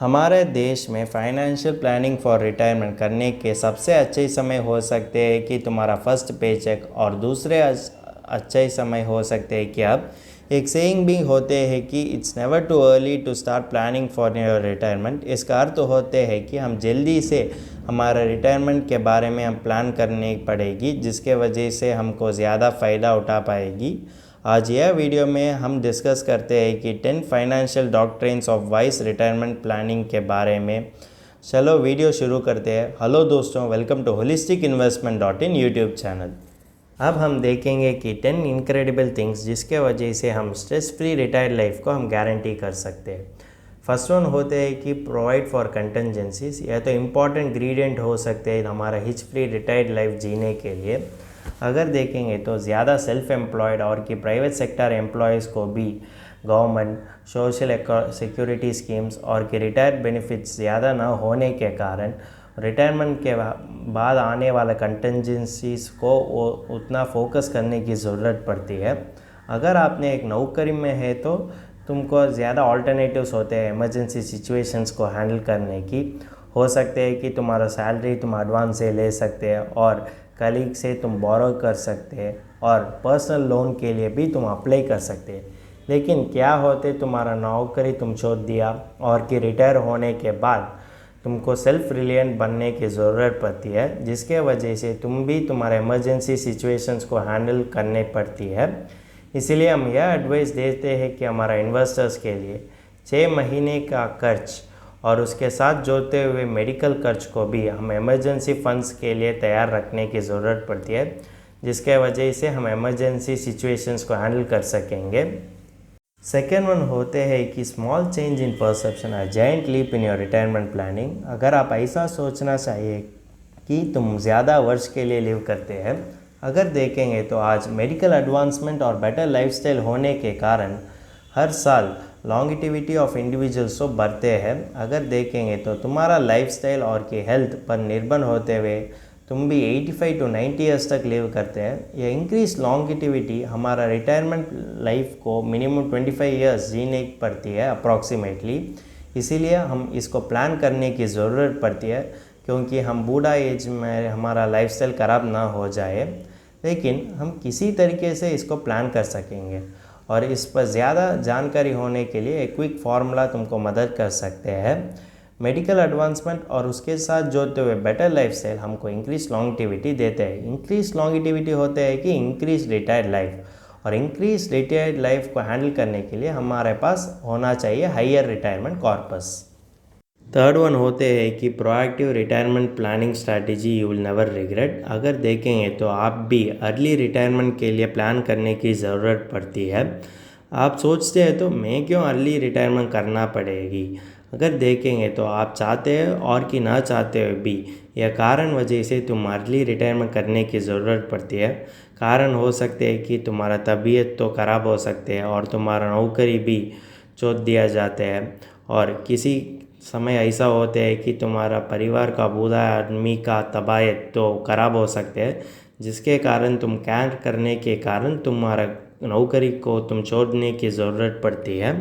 हमारे देश में फाइनेंशियल प्लानिंग फॉर रिटायरमेंट करने के सबसे अच्छे समय हो सकते हैं कि तुम्हारा फर्स्ट पेचेक, और दूसरे अच्छे समय हो सकते हैं कि अब एक सेइंग भी होते हैं कि it's never too early to start planning for your retirement. इसका अर्थ होते हैं कि हम जल्दी से हमारे रिटायरमेंट के बारे में हम प्लान करनी पड़ेगी, जिसके वजह से हमको ज़्यादा फ़ायदा उठा पाएगी। आज यह वीडियो में हम डिस्कस करते हैं कि 10 financial doctrines of vice retirement planning के बारे में। चलो वीडियो शुरू करते हैं। हेलो दोस्तों, welcome to holistic investment dot in YouTube channel. अब हम देखेंगे कि 10 इनक्रेडिबल थिंग्स जिसके वजह से हम स्ट्रेस फ्री रिटायर्ड लाइफ को हम गारंटी कर सकते हैं। फर्स्ट वन होते हैं कि प्रोवाइड फॉर कंटेंजेंसीज। यह तो इम्पॉर्टेंट इंग्रेडिएंट हो सकते हैं हमारा हिच फ्री रिटायर्ड लाइफ जीने के लिए। अगर देखेंगे तो ज़्यादा सेल्फ एम्प्लॉयड और कि प्राइवेट सेक्टर एम्प्लॉयज़ को भी गवर्नमेंट सोशल सिक्योरिटी स्कीम्स और कि रिटायर्ड बेनिफिट्स ज़्यादा न होने के कारण रिटायरमेंट के बाद आने वाले कंटेंजेंसीज को उतना फोकस करने की ज़रूरत पड़ती है। अगर आपने एक नौकरी में है तो तुमको ज़्यादा ऑल्टरनेटिव्स होते हैं इमरजेंसी सिचुएशंस को हैंडल करने की। हो सकते हैं कि तुम्हारा सैलरी तुम एडवांस से ले सकते हैं और कलीग से तुम बोरो कर सकते हैं और पर्सनल लोन के लिए भी तुम अप्लाई कर सकते हैं। लेकिन क्या होते तुम्हारा नौकरी तुम छोड़ दिया और कि रिटायर होने के बाद तुमको सेल्फ रिलिएंट बनने की ज़रूरत पड़ती है, जिसके वजह से तुम भी तुम्हारे इमरजेंसी सिचुएशंस को हैंडल करने पड़ती है। इसीलिए हम यह एडवाइस देते हैं कि हमारा इन्वेस्टर्स के लिए 6 महीने का खर्च और उसके साथ जोड़ते हुए मेडिकल खर्च को भी हम इमरजेंसी फंड्स के लिए तैयार रखने की ज़रूरत पड़ती है, जिसके वजह से हम इमरजेंसी सिचुएशंस को हैंडल कर सकेंगे। सेकेंड वन होते हैं कि small change in perception a giant leap in your retirement planning. अगर आप ऐसा सोचना चाहिए कि तुम ज़्यादा वर्ष के लिए लिव करते हैं। अगर देखेंगे तो आज मेडिकल एडवांसमेंट और बेटर लाइफस्टाइल होने के कारण हर साल लॉन्गिटिविटी ऑफ इंडिविजुअल्स तो बढ़ते हैं। अगर देखेंगे तो तुम्हारा लाइफस्टाइल और की हेल्थ पर निर्भर होते हुए तुम भी 85 to 90 ईयर्स तक लिव करते हैं। यह इंक्रीज लॉन्गिटिविटी हमारा रिटायरमेंट लाइफ को मिनिमम 25 ईयर्स जीने पड़ती है अप्रॉक्सीमेटली। इसीलिए हम इसको प्लान करने की ज़रूरत पड़ती है, क्योंकि हम बूढ़ा एज में हमारा लाइफस्टाइल ख़राब ना हो जाए। लेकिन हम किसी तरीके से इसको प्लान कर सकेंगे और इस पर ज़्यादा जानकारी होने के लिए एक क्विक फार्मूला तुमको मदद कर सकते हैं। मेडिकल एडवांसमेंट और उसके साथ जोड़ते हुए बेटर लाइफस्टाइल हमको इंक्रीज लॉन्गिटिविटी देते हैं। इंक्रीज लॉन्गिटिविटी होते हैं कि इंक्रीज रिटायर्ड लाइफ, और इंक्रीज रिटायर्ड लाइफ को हैंडल करने के लिए हमारे पास होना चाहिए higher retirement corpus. Third one होते हैं कि proactive retirement planning strategy you will never regret. अगर देखेंगे तो आप भी अर्ली रिटायरमेंट के लिए प्लान करने की ज़रूरत पड़ती है। आप सोचते हैं तो मैं क्यों अर्ली रिटायरमेंट करना पड़ेगी। अगर देखेंगे तो आप चाहते हैं और कि ना चाहते हुए भी यह कारण वजह से तुम अर्ली रिटायरमेंट करने की ज़रूरत पड़ती है। कारण हो सकते हैं कि तुम्हारा तबीयत तो ख़राब हो सकते हैं और तुम्हारा नौकरी भी छोड़ दिया जाते हैं, और किसी समय ऐसा होता है कि तुम्हारा परिवार का बूढ़ा आदमी का तबीयत तो ख़राब हो सकते हैं, जिसके कारण तुम केयर करने के कारण तुम्हारा नौकरी को तुम छोड़ने की ज़रूरत पड़ती है।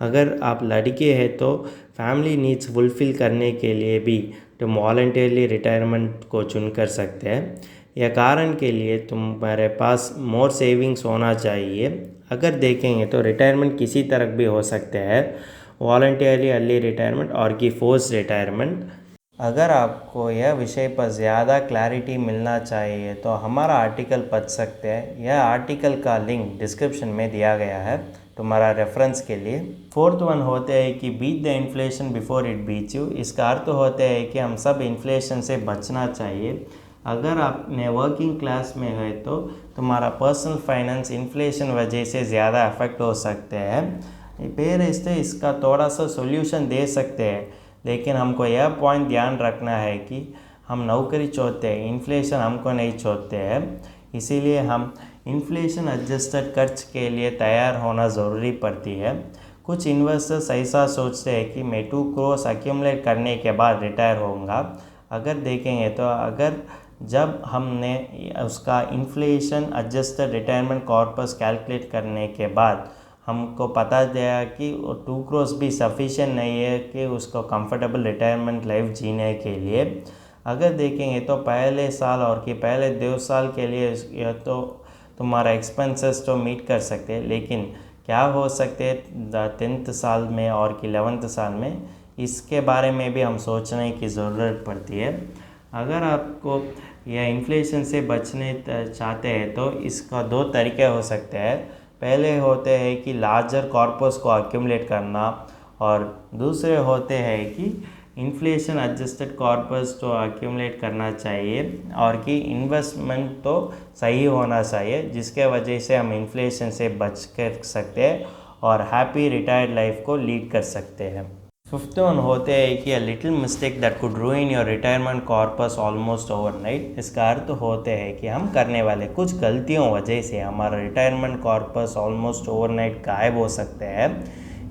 अगर आप लड़के हैं तो फैमिली नीड्स फुलफ़िल करने के लिए भी तुम वॉलंटियरली रिटायरमेंट को चुन कर सकते हैं। यह कारण के लिए तुम्हारे पास मोर सेविंग्स होना चाहिए। अगर देखेंगे तो रिटायरमेंट किसी तरह भी हो सकते हैं, वॉलंटियरली अर्ली रिटायरमेंट और की फोर्स रिटायरमेंट। अगर आपको यह विषय पर ज़्यादा क्लैरिटी मिलना चाहिए तो हमारा आर्टिकल पढ़ सकते हैं। यह आर्टिकल का लिंक डिस्क्रिप्शन में दिया गया है तुम्हारा रेफरेंस के लिए। फोर्थ वन होते हैं कि beat the inflation before it beats you. इसका अर्थ होता है कि हम सब इन्फ्लेशन से बचना चाहिए। अगर आपने वर्किंग क्लास में है तो तुम्हारा पर्सनल फाइनेंस इन्फ्लेशन वजह से ज़्यादा अफेक्ट हो सकते हैं। फिर इसका थोड़ा सा सोल्यूशन दे सकते हैं, लेकिन हमको यह पॉइंट ध्यान रखना है कि हम नौकरी छोड़ते हैं, इन्फ्लेशन हमको नहीं छोड़ते हैं। इसीलिए हम इन्फ्लेशन एडजस्टेड खर्च के लिए तैयार होना ज़रूरी पड़ती है। कुछ इन्वेस्टर्स ऐसा सोचते हैं कि मैं 2 crores एक्यूमुलेट करने के बाद रिटायर होऊंगा। अगर देखेंगे तो जब हमने उसका inflation adjusted retirement corpus calculate करने के बाद हमको पता दिया कि 2 crores भी सफिशिएंट नहीं है कि उसको कंफर्टेबल रिटायरमेंट लाइफ जीने के लिए। अगर देखेंगे तो पहले साल और कि पहले 2 साल के लिए यह तो तुम्हारा एक्सपेंसेस तो मीट कर सकते हैं, लेकिन क्या हो सकते हैं 10th साल में और कि 11th साल में, इसके बारे में भी हम सोचने की ज़रूरत पड़ती है। अगर आपको यह इन्फ्लेशन से बचने चाहते हैं तो इसका 2 तरीके हो सकते हैं। पहले होते हैं कि लार्जर कॉर्पस को अक्यूमुलेट करना, और दूसरे होते हैं कि इन्फ्लेशन एडजस्टेड कॉर्पस तो अक्यूमुलेट करना चाहिए और कि इन्वेस्टमेंट तो सही होना चाहिए, जिसके वजह से हम इन्फ्लेशन से बच कर सकते हैं और हैप्पी रिटायर्ड लाइफ को लीड कर सकते हैं। 5th वन होते हैं कि a little mistake that could रूइन your retirement corpus almost overnight. इसका अर्थ होते हैं कि हम करने वाले कुछ गलतियों वजह से हमारा रिटायरमेंट कॉर्पस ऑलमोस्ट ओवरनाइट गायब हो सकते हैं।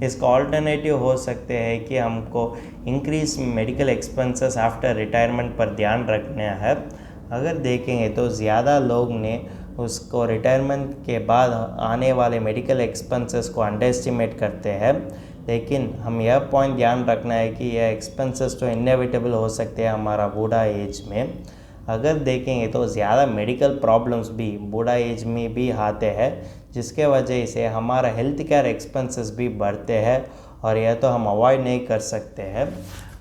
इसका ऑल्टरनेटिव हो सकते हैं कि हमको increase medical expenses after retirement पर ध्यान रखना है। अगर देखेंगे तो ज़्यादा लोग ने उसको रिटायरमेंट के बाद आने वाले मेडिकल एक्सपेंसेस को अंडर एस्टिमेट करते हैं, लेकिन हम यह पॉइंट ध्यान रखना है कि यह एक्सपेंसेस तो इनएविटेबल हो सकते हैं हमारा बूढ़ा एज में। अगर देखेंगे तो ज़्यादा मेडिकल प्रॉब्लम्स भी बूढ़ा एज में भी आते हैं, जिसके वजह से हमारा हेल्थ केयर एक्सपेंसेस भी बढ़ते हैं, और यह तो हम अवॉइड नहीं कर सकते हैं।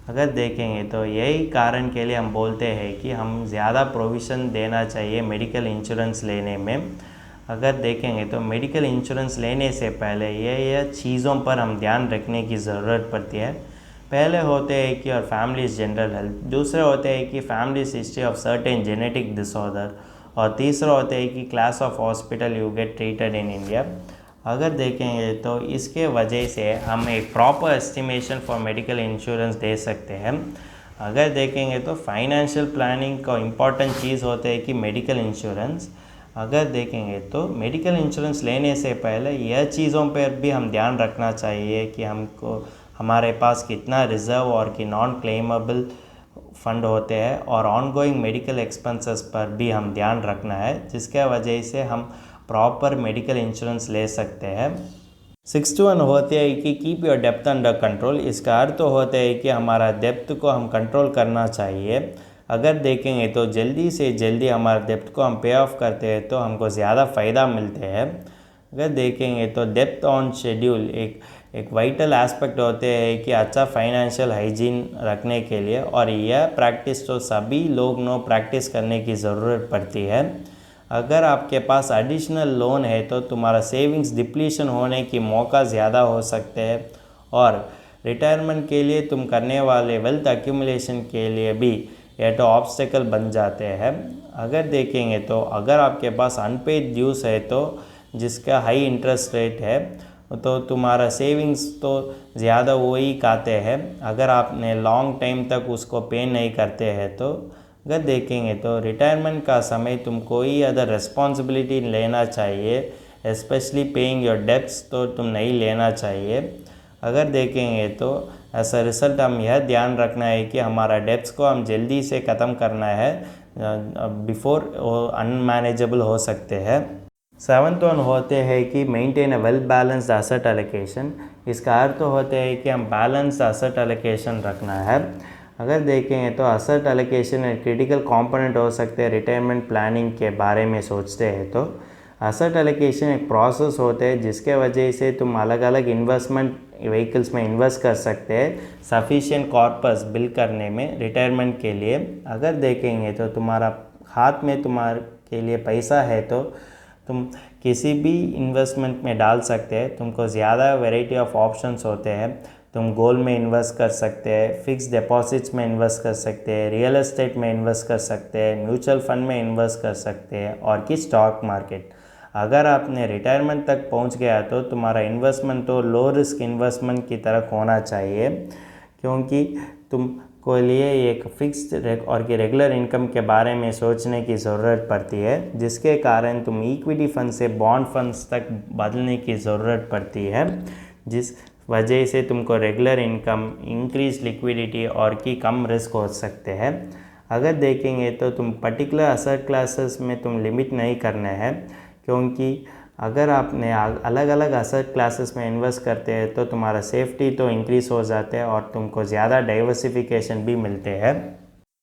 अगर देखेंगे तो यही कारण के लिए हम बोलते हैं कि हम ज़्यादा प्रोविज़न देना चाहिए मेडिकल इंश्योरेंस लेने में। अगर देखेंगे तो मेडिकल इंश्योरेंस लेने से पहले यह चीज़ों पर हम ध्यान रखने की ज़रूरत पड़ती है। पहले होते हैं कि और फैमिलीज जनरल हेल्थ, दूसरे होते हैं कि families history of certain genetic disorder, और तीसरा होते हैं कि class of hospital you get treated in India. अगर देखेंगे तो इसके वजह से हम एक proper estimation for medical insurance दे सकते हैं। अगर देखेंगे तो फाइनेंशियल प्लानिंग का इम्पॉर्टेंट चीज़ होता है कि मेडिकल इंश्योरेंस। अगर देखेंगे तो मेडिकल इंश्योरेंस लेने से पहले यह चीज़ों पर भी हम ध्यान रखना चाहिए कि हमको हमारे पास कितना रिज़र्व और कि नॉन क्लेमेबल फंड होते हैं, और ऑनगोइंग मेडिकल एक्सपेंसेस पर भी हम ध्यान रखना है, जिसके वजह से हम प्रॉपर मेडिकल इंश्योरेंस ले सकते हैं। 6th वन होते हैं कि keep your depth under control. इसका अर्थ होता है कि हमारा डेप्थ को हम कंट्रोल करना चाहिए। अगर देखेंगे तो जल्दी से जल्दी हमारे डेप्थ को हम पे ऑफ करते हैं तो हमको ज़्यादा फ़ायदा मिलते हैं। अगर देखेंगे तो डेप्थ ऑन शेड्यूल एक वाइटल एस्पेक्ट होते हैं कि अच्छा फाइनेंशियल हाइजीन रखने के लिए, और यह प्रैक्टिस तो सभी लोग नो प्रैक्टिस करने की ज़रूरत पड़ती है। अगर आपके पास एडिशनल लोन है तो तुम्हारा सेविंग्स डिप्लीशन होने की मौका ज़्यादा हो सकते हैं, और रिटायरमेंट के लिए तुम करने वाले वेल्थ एक्यूमुलेशन के लिए भी यह तो ऑब्स्टेकल बन जाते हैं। अगर देखेंगे तो अगर आपके पास अनपेड ड्यूज है तो जिसका हाई इंटरेस्ट रेट है, तो तुम्हारा सेविंग्स तो ज़्यादा वही खाते हैं। अगर आपने लॉन्ग टाइम तक उसको पे नहीं करते हैं तो अगर देखेंगे तो रिटायरमेंट का समय तुम कोई अदर रिस्पॉन्सिबिलिटी लेना चाहिए, स्पेशली पेइंग योर डेब्ट्स तो तुम नहीं लेना चाहिए। अगर देखेंगे तो एज अ रिजल्ट हम यह ध्यान रखना है कि हमारा डेब्ट्स को हम जल्दी से ख़त्म करना है बिफोर अनमैनेजेबल हो सकते हैं। 7th वन होते हैं कि maintain a well balanced asset allocation. इसका अर्थ होता है कि हम बैलेंस्ड एसेट एलोकेशन रखना है। अगर देखेंगे तो एसेट एलोकेशन एक क्रिटिकल कंपोनेंट हो सकते हैं रिटायरमेंट प्लानिंग के बारे में सोचते हैं तो। एसेट एलोकेशन एक प्रोसेस होता है जिसके वजह से तुम अलग अलग इन्वेस्टमेंट व्हीकल्स में इन्वेस्ट कर सकते हैं सफिशिएंट कॉर्पस बिल्ड करने में रिटायरमेंट के लिए। अगर देखेंगे तो तुम्हारा हाथ में तुम्हारे के लिए पैसा है तो तुम किसी भी इन्वेस्टमेंट में डाल सकते हैं। तुमको ज़्यादा वैरायटी ऑफ ऑप्शंस होते हैं। तुम गोल्ड में इन्वेस्ट कर सकते हैं, फिक्स डिपॉजिट्स में इन्वेस्ट कर सकते हैं, रियल एस्टेट में इन्वेस्ट कर सकते हैं, म्यूचुअल फंड में इन्वेस्ट कर सकते हैं, और कि स्टॉक मार्केट। अगर आपने रिटायरमेंट तक पहुंच गया तो तुम्हारा इन्वेस्टमेंट तो लो रिस्क इन्वेस्टमेंट की तरफ होना चाहिए, क्योंकि तुमको लिए एक फिक्स्ड और कि रेगुलर इनकम के बारे में सोचने की ज़रूरत पड़ती है, जिसके कारण तुम इक्विटी फंड से बॉन्ड फंड्स तक बदलने की ज़रूरत पड़ती है, जिस वजह से तुमको रेगुलर इनकम, इंक्रीज लिक्विडिटी और कि कम रिस्क हो सकते हैं। अगर देखेंगे तो तुम पर्टिकुलर एसेट क्लासेस में तुम लिमिट नहीं करना है, क्योंकि अगर आपने अलग अलग असेट क्लासेस में इन्वेस्ट करते हैं तो तुम्हारा सेफ्टी तो इंक्रीज़ हो जाते हैं और तुमको ज़्यादा डाइवर्सिफिकेशन भी मिलते हैं।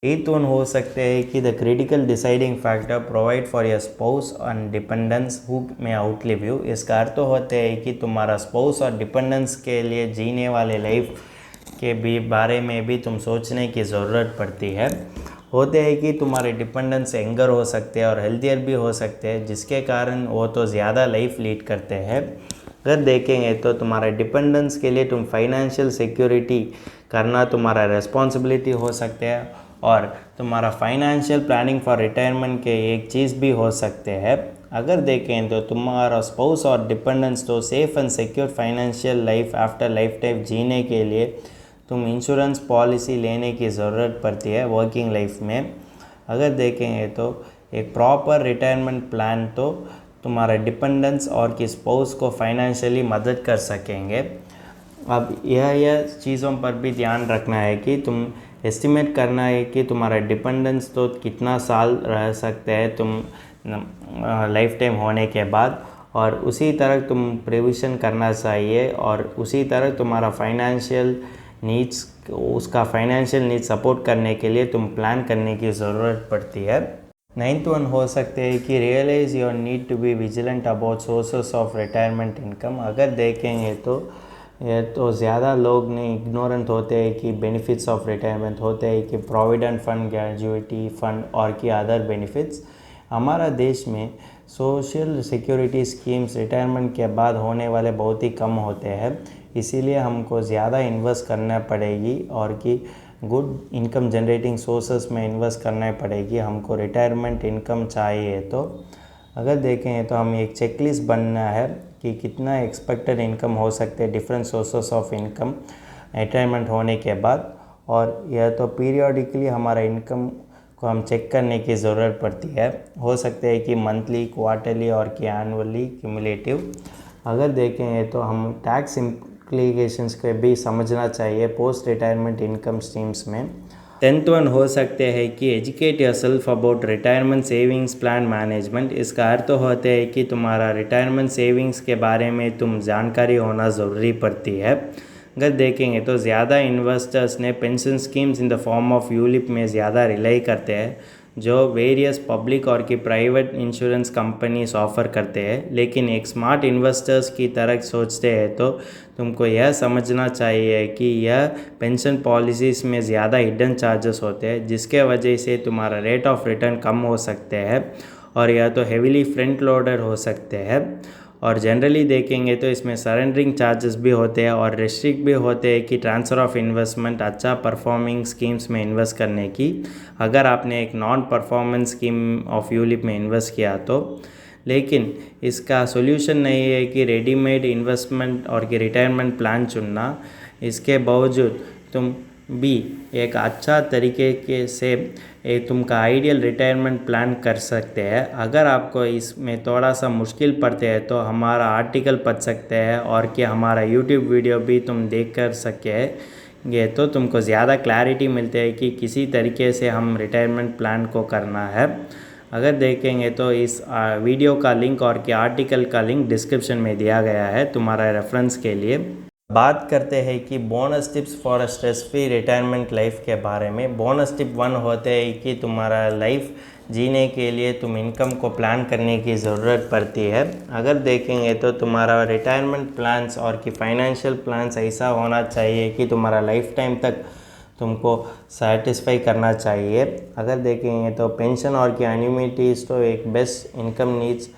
एथ वन हो सकते हैं कि the critical deciding factor provide for your spouse and dependence who may outlive you. इसका अर्थ होते हैं कि तुम्हारा स्पाउस और डिपेंडेंस के लिए जीने वाले लाइफ के भी बारे में भी तुम सोचने की ज़रूरत पड़ती है। होते हैं कि तुम्हारे डिपेंडेंस यंगर हो सकते हैं और हेल्थियर भी हो सकते हैं, जिसके कारण वो तो ज़्यादा लाइफ लीड करते हैं। अगर देखेंगे तो तुम्हारे डिपेंडेंस के लिए तुम फाइनेंशियल सिक्योरिटी करना तुम्हारा रिस्पॉन्सिबिलिटी हो सकते हैं और तुम्हारा फाइनेंशियल प्लानिंग फॉर रिटायरमेंट के एक चीज़ भी हो सकते हैं। अगर देखें तो तुम्हारा स्पाउस और डिपेंडेंस तो safe and secure financial life after life time जीने के लिए तुम इंश्योरेंस पॉलिसी लेने की ज़रूरत पड़ती है वर्किंग लाइफ में। अगर देखेंगे तो एक प्रॉपर रिटायरमेंट प्लान तो तुम्हारा डिपेंडेंस और कि स्पाउस को फाइनेंशियली मदद कर सकेंगे। अब यह चीज़ों पर भी ध्यान रखना है कि तुम एस्टिमेट करना है कि तुम्हारा डिपेंडेंस तो कितना साल रह सकते हैं तुम लाइफ टाइम होने के बाद, और उसी तरह तुम प्रिविशन करना चाहिए और उसी तरह तुम्हारा फाइनेंशियल नीड्स उसका फाइनेंशियल नीड्स सपोर्ट करने के लिए तुम प्लान करने की ज़रूरत पड़ती है। 9th वन हो सकते हैं कि realize your need to be vigilant about sources of retirement income. अगर देखेंगे तो ये तो ज़्यादा लोग ने इग्नोरेंट होते हैं कि बेनिफिट्स ऑफ रिटायरमेंट होते हैं कि प्रोविडेंट फंड, ग्रेजुइटी फंड और कि अदर बेनिफिट्स। हमारा देश में सोशल सिक्योरिटी स्कीम्स रिटायरमेंट के बाद होने वाले बहुत ही कम होते हैं, इसीलिए हमको ज़्यादा इन्वेस्ट करना पड़ेगी और कि गुड इनकम जनरेटिंग सोर्सेस में इन्वेस्ट करना पड़ेगी हमको रिटायरमेंट इनकम चाहिए। तो अगर देखें तो हम एक चेकलिस्ट बनना है कि कितना एक्सपेक्टेड इनकम हो सकते हैं different sources of income retirement होने के बाद, और यह तो पीरियडिकली हमारा इनकम को हम चेक करने की ज़रूरत पड़ती है। हो सकते हैं कि मंथली, क्वार्टरली और कि एनुअली, क्यूमुलेटिव। अगर देखें तो हम टैक्स इम्प्लीकेशंस को भी समझना चाहिए पोस्ट रिटायरमेंट इनकम स्ट्रीम्स में। 10th वन हो सकते हैं कि educate your self about retirement savings plan management. इसका अर्थ होता है कि तुम्हारा रिटायरमेंट सेविंग्स के बारे में तुम जानकारी होना ज़रूरी पड़ती है। अगर देखेंगे तो ज़्यादा इन्वेस्टर्स ने pension schemes in the form of ULIP में ज़्यादा रिलाई करते हैं, जो वेरियस पब्लिक और की प्राइवेट इंश्योरेंस कंपनीज ऑफ़र करते हैं। लेकिन एक स्मार्ट इन्वेस्टर्स की तरह सोचते हैं तो तुमको यह समझना चाहिए कि यह पेंशन पॉलिसीज़ में ज़्यादा हिडन चार्जेस होते हैं, जिसके वजह से तुम्हारा रेट ऑफ रिटर्न कम हो सकते हैं और यह तो हेविली फ्रंट लोडेड हो सकते हैं। और जनरली देखेंगे तो इसमें सरेंडरिंग चार्जेस भी होते हैं और रिस्ट्रिक्ट भी होते हैं कि ट्रांसफ़र ऑफ इन्वेस्टमेंट अच्छा परफॉर्मिंग स्कीम्स में इन्वेस्ट करने की। अगर आपने एक non performance scheme of ULIP में इन्वेस्ट किया तो, लेकिन इसका सोल्यूशन नहीं है कि रेडीमेड इन्वेस्टमेंट और कि रिटायरमेंट प्लान चुनना। इसके बावजूद तुम भी एक अच्छा तरीके के से एक तुमका आइडियल रिटायरमेंट प्लान कर सकते हैं। अगर आपको इसमें थोड़ा सा मुश्किल पड़ते हैं तो हमारा आर्टिकल पढ़ सकते हैं और कि हमारा यूट्यूब वीडियो भी तुम देख कर सकेंगे तो तुमको ज़्यादा क्लैरिटी मिलती है कि किसी तरीके से हम रिटायरमेंट प्लान को करना है। अगर देखेंगे तो इस वीडियो का लिंक और कि आर्टिकल का लिंक डिस्क्रिप्शन में दिया गया है तुम्हारा रेफरेंस के लिए। बात करते हैं कि bonus tips for a stress free retirement life के बारे में। बोनस टिप 1 होते हैं कि तुम्हारा लाइफ जीने के लिए तुम इनकम को प्लान करने की ज़रूरत पड़ती है। अगर देखेंगे तो तुम्हारा रिटायरमेंट प्लान्स और कि फाइनेंशियल प्लान्स ऐसा होना चाहिए कि तुम्हारा लाइफ टाइम तक तुमको सेटिस्फाई करना चाहिए। अगर देखेंगे तो पेंशन और कि एन्युइटीज़ तो एक बेस्ट इनकम नीड्स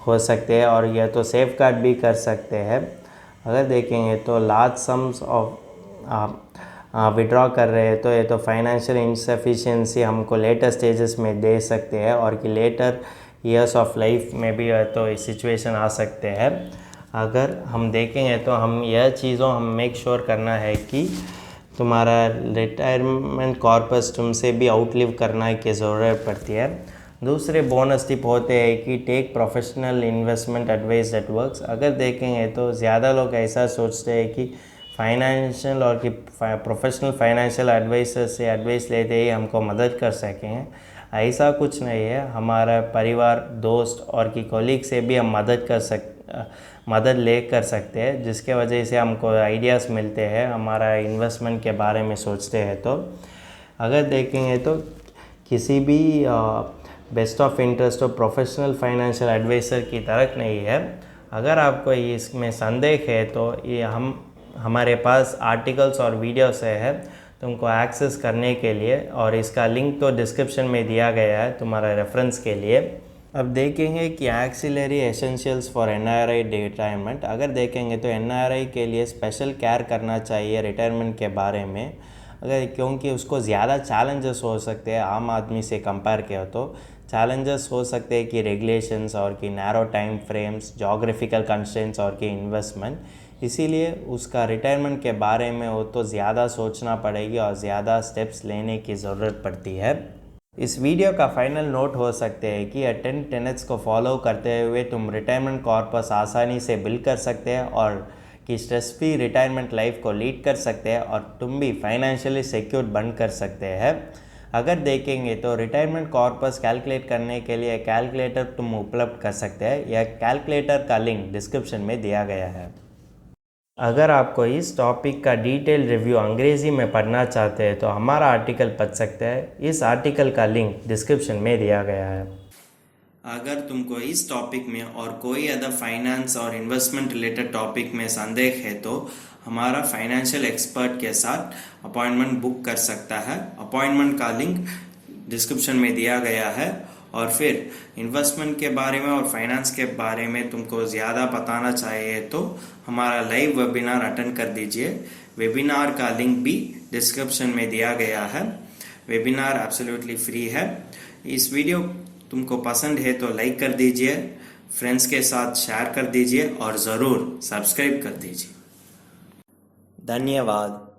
हो सकते हैं और यह तो सेफ गार्ड भी कर सकते हैं। अगर देखेंगे तो लार्ज सम्स ऑफ विड्रॉ कर रहे हैं तो ये तो फाइनेंशियल इनसफिशिएंसी हमको लेटर स्टेजेस में दे सकते हैं और कि लेटर ईयर्स ऑफ लाइफ में भी तो इस सिचुएशन आ सकते हैं। अगर हम देखेंगे तो हम यह चीज़ों हम मेक श्योर करना है कि तुम्हारा रिटायरमेंट कॉर्पस तुमसे भी आउटलिव करना की ज़रूरत पड़ती है। दूसरे बोनस टिप होते हैं कि take professional investment advice that works. अगर देखेंगे तो ज़्यादा लोग ऐसा सोचते हैं कि फाइनेंशियल और कि प्रोफेशनल फाइनेंशियल एडवाइसर से एडवाइस लेते ही हमको मदद कर सकें। ऐसा कुछ नहीं है, हमारा परिवार, दोस्त और की कॉलीग से भी हम मदद ले कर सकते हैं, जिसके वजह से हमको आइडियाज़ मिलते हैं हमारा इन्वेस्टमेंट के बारे में सोचते हैं। तो अगर देखेंगे तो किसी भी बेस्ट ऑफ इंटरेस्ट और प्रोफेशनल फाइनेंशियल एडवाइज़र की तरह नहीं है। अगर आपको इसमें संदेह है तो ये हमारे पास आर्टिकल्स और वीडियोस है तुमको एक्सेस करने के लिए, और इसका लिंक तो डिस्क्रिप्शन में दिया गया है तुम्हारा रेफरेंस के लिए। अब देखेंगे कि axillary essentials for NRI retirement. अगर देखेंगे तो एनआरआई के लिए स्पेशल केयर करना चाहिए रिटायरमेंट के बारे में, क्योंकि उसको ज़्यादा चैलेंजेस हो सकते हैं आम आदमी से कंपेयर किया तो। चैलेंजेस हो सकते हैं कि रेगुलेशंस और कि narrow time frames, geographical constraints और कि इन्वेस्टमेंट, इसीलिए उसका रिटायरमेंट के बारे में हो तो ज़्यादा सोचना पड़ेगी और ज़्यादा स्टेप्स लेने की ज़रूरत पड़ती है। इस वीडियो का फाइनल नोट हो सकते हैं कि 10 टेनेट्स को फॉलो करते हुए तुम रिटायरमेंट कॉर्पस आसानी से बिल्ड कर सकते हैं और कि स्ट्रेस फ्री रिटायरमेंट लाइफ को लीड कर सकते हैं, और तुम भी फाइनेंशियली सिक्योर बन कर सकते हैं। अगर देखेंगे तो रिटायरमेंट कॉर्पस कैलकुलेट करने के लिए कैलकुलेटर तुम उपलब्ध कर सकते हैं। यह कैलकुलेटर का लिंक डिस्क्रिप्शन में दिया गया है। अगर आपको इस टॉपिक का डिटेल रिव्यू अंग्रेज़ी में पढ़ना चाहते हैं तो हमारा आर्टिकल पढ़ सकते हैं। इस आर्टिकल का लिंक डिस्क्रिप्शन में दिया गया है। अगर तुमको इस टॉपिक में और कोई अदर फाइनेंस और इन्वेस्टमेंट रिलेटेड टॉपिक में संदेह है तो हमारा फाइनेंशियल एक्सपर्ट के साथ अपॉइंटमेंट बुक कर सकता है। अपॉइंटमेंट का लिंक डिस्क्रिप्शन में दिया गया है। और फिर इन्वेस्टमेंट के बारे में और फाइनेंस के बारे में तुमको ज़्यादा बताना चाहिए तो हमारा लाइव वेबिनार अटेंड कर दीजिए। वेबिनार का लिंक भी डिस्क्रिप्शन में दिया गया है। वेबिनार एब्सोल्युटली फ्री है। इस वीडियो तुमको पसंद है तो लाइक कर दीजिए, फ्रेंड्स के साथ शेयर कर दीजिए और ज़रूर सब्सक्राइब कर दीजिए। धन्यवाद।